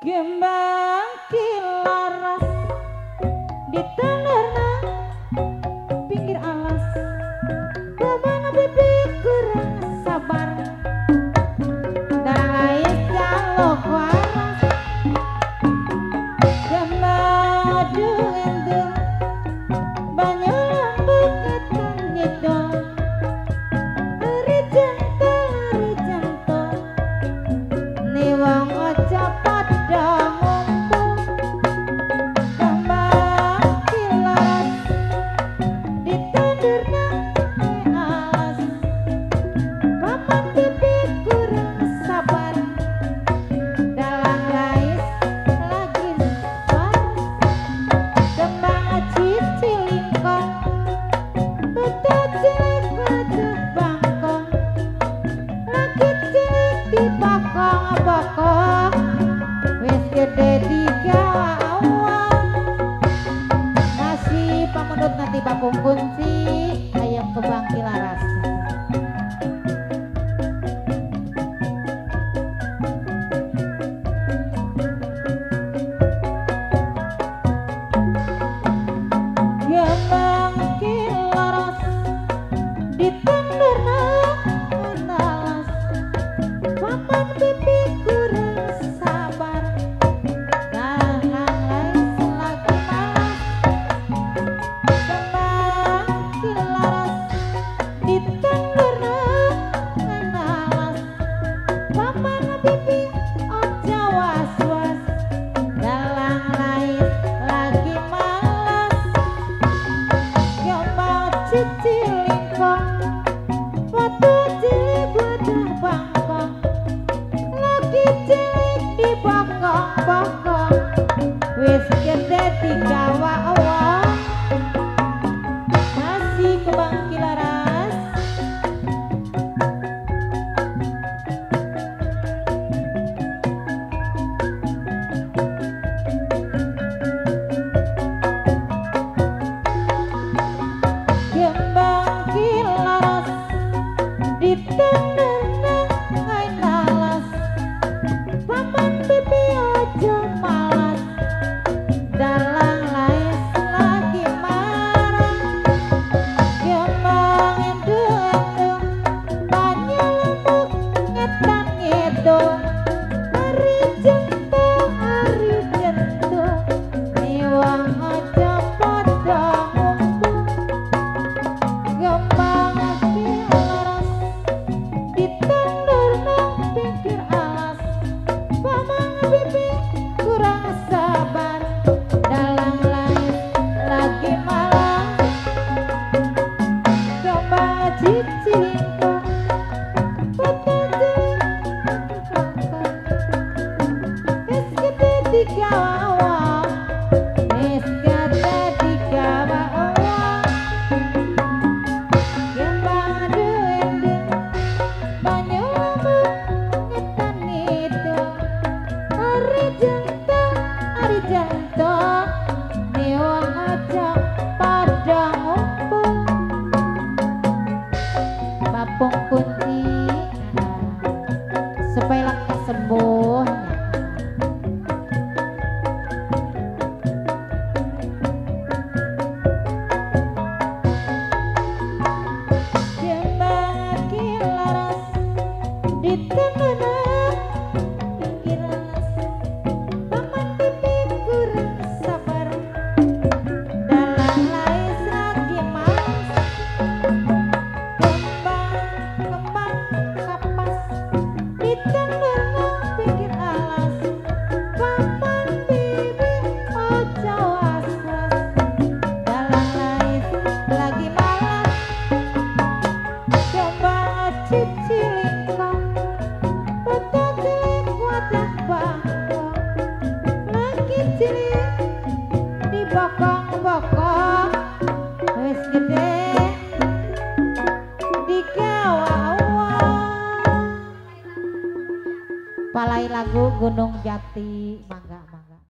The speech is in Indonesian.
Gembang kilaras ditenggerna pinggir alas kemana bibi kurang sabar darah jaluk waras gemadu endung banyu lembut ngitung ngidul eri jantung ni wong ojo pada ngumpul kembang kilaras ditandurna alas paman bibi kurang sabar dalang lais lagi sabar kembang cici lingkong betul cilik betul bangkong lagi cilik di bokong-bokong wis gede digawa awal masih pamundut nanti bakung kunci ayam kembang kilaras gembang kilaras ditenggerna alas paman bibi kurang sabar dalang lais lagi malas kembang kilaras ditenggerna alas paman bibi ojo was-was dalang lais lagi malas gembang cici lingkong batu cilik wadah bangkong lagi cilik di bokong-bokong wis gede digawa awal masih kembang kilaras gembang kilaras ditenggerna alas paman bibi ojo malas dalang lais lagi marah gembang endung banyu lembut ngetan ngidul ari jentung ni wong ojo pada ngumpul gembang kilaras ditandurna pinggir alas paman bibi kurang sabar dalang lais lagi malas gembang cici lingkong betul wis gede digawa wis gede digawa gembang duendeng banyu lembut ngetan ngidul ari jantung ni wong aja pada ngumpul bapung kunci supaya lekas sembuh gembang kilaras ditenggerna pinggir alas paman bibi kurang sabar dalang lais lagi malas kembang kapas ditenggerna pinggir alas paman bibi ojo was-was dalang lais lagi malas gembang cici lingkong betul cilik wadah bangkong lagi cilik di bokong-bokong wis gede digawa awal palai lagu Gunung Jati.